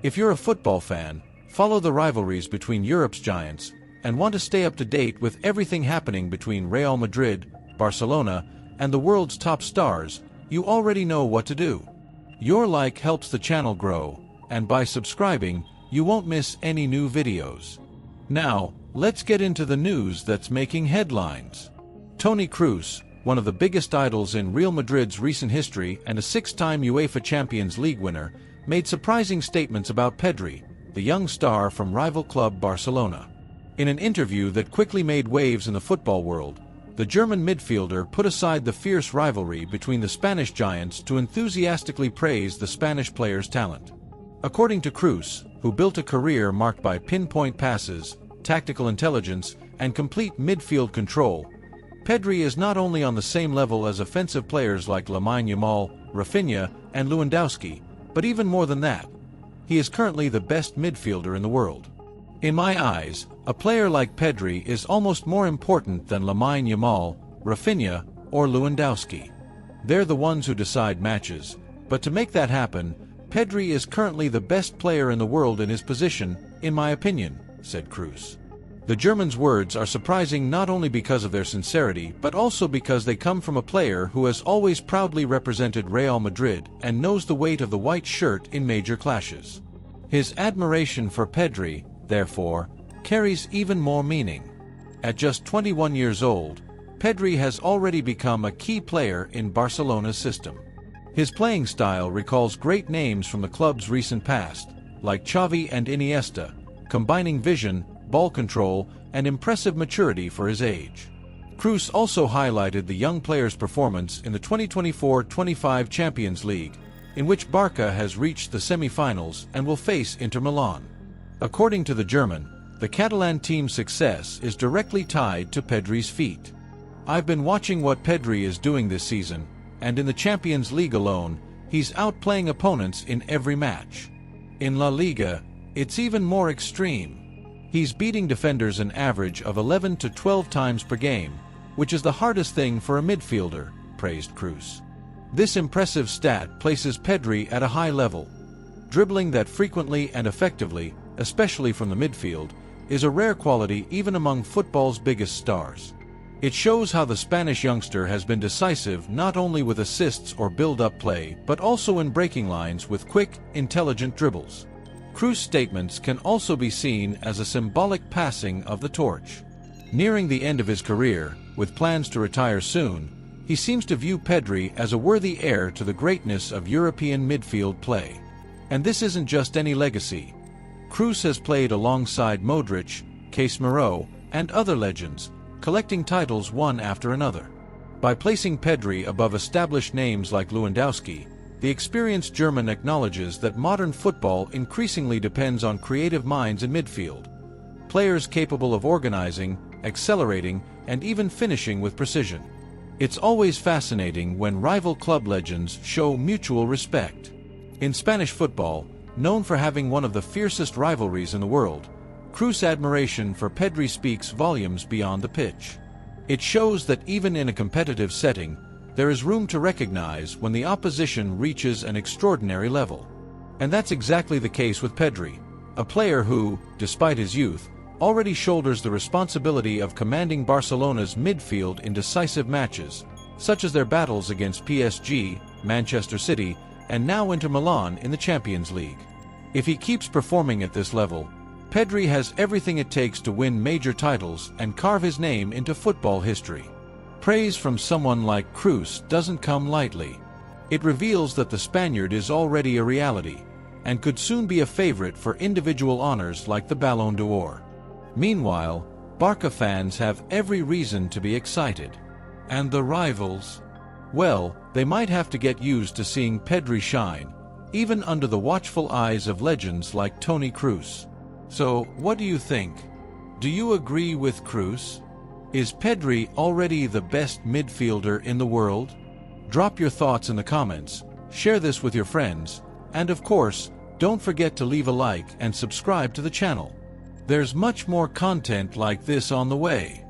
If you're a football fan, follow the rivalries between Europe's giants, and want to stay up to date with everything happening between Real Madrid, Barcelona, and the world's top stars, you already know what to do. Your like helps the channel grow, and by subscribing, you won't miss any new videos. Now, let's get into the news that's making headlines. Toni Kroos, one of the biggest idols in Real Madrid's recent history and a six-time UEFA Champions League winner, made surprising statements about Pedri, the young star from rival club Barcelona. In an interview that quickly made waves in the football world, the German midfielder put aside the fierce rivalry between the Spanish giants to enthusiastically praise the Spanish player's talent. According to Kroos, who built a career marked by pinpoint passes, tactical intelligence, and complete midfield control, Pedri is not only on the same level as offensive players like Lamine Yamal, Rafinha, and Lewandowski, but even more than that, he is currently the best midfielder in the world. In my eyes, a player like Pedri is almost more important than Lamine Yamal, Rafinha, or Lewandowski. They're the ones who decide matches, but to make that happen, Pedri is currently the best player in the world in his position, in my opinion, said Kroos. The German's words are surprising not only because of their sincerity but also because they come from a player who has always proudly represented Real Madrid and knows the weight of the white shirt in major clashes. His admiration for Pedri, therefore, carries even more meaning. At just 21 years old, Pedri has already become a key player in Barcelona's system. His playing style recalls great names from the club's recent past, like Xavi and Iniesta, combining vision, ball control, and impressive maturity for his age. Kroos also highlighted the young player's performance in the 2024-25 Champions League, in which Barca has reached the semi-finals and will face Inter Milan. According to the German, the Catalan team's success is directly tied to Pedri's feet. "I've been watching what Pedri is doing this season, and in the Champions League alone, he's outplaying opponents in every match. In La Liga, it's even more extreme. He's beating defenders an average of 11 to 12 times per game, which is the hardest thing for a midfielder," praised Kroos. This impressive stat places Pedri at a high level. Dribbling that frequently and effectively, especially from the midfield, is a rare quality even among football's biggest stars. It shows how the Spanish youngster has been decisive not only with assists or build-up play but also in breaking lines with quick, intelligent dribbles. Kroos' statements can also be seen as a symbolic passing of the torch. Nearing the end of his career, with plans to retire soon, he seems to view Pedri as a worthy heir to the greatness of European midfield play. And this isn't just any legacy. Kroos has played alongside Modric, Casemiro, and other legends, collecting titles one after another. By placing Pedri above established names like Lewandowski, the experienced German acknowledges that modern football increasingly depends on creative minds in midfield, players capable of organizing, accelerating, and even finishing with precision. It's always fascinating when rival club legends show mutual respect. In Spanish football, known for having one of the fiercest rivalries in the world, Kroos' admiration for Pedri speaks volumes beyond the pitch. It shows that even in a competitive setting, there is room to recognize when the opposition reaches an extraordinary level. And that's exactly the case with Pedri, a player who, despite his youth, already shoulders the responsibility of commanding Barcelona's midfield in decisive matches, such as their battles against PSG, Manchester City, and now Inter Milan in the Champions League. If he keeps performing at this level, Pedri has everything it takes to win major titles and carve his name into football history. Praise from someone like Kroos doesn't come lightly. It reveals that the Spaniard is already a reality, and could soon be a favorite for individual honors like the Ballon d'Or. Meanwhile, Barca fans have every reason to be excited. And the rivals? Well, they might have to get used to seeing Pedri shine, even under the watchful eyes of legends like Toni Kroos. So, what do you think? Do you agree with Kroos? Is Pedri already the best midfielder in the world? Drop your thoughts in the comments, share this with your friends, and of course, don't forget to leave a like and subscribe to the channel. There's much more content like this on the way.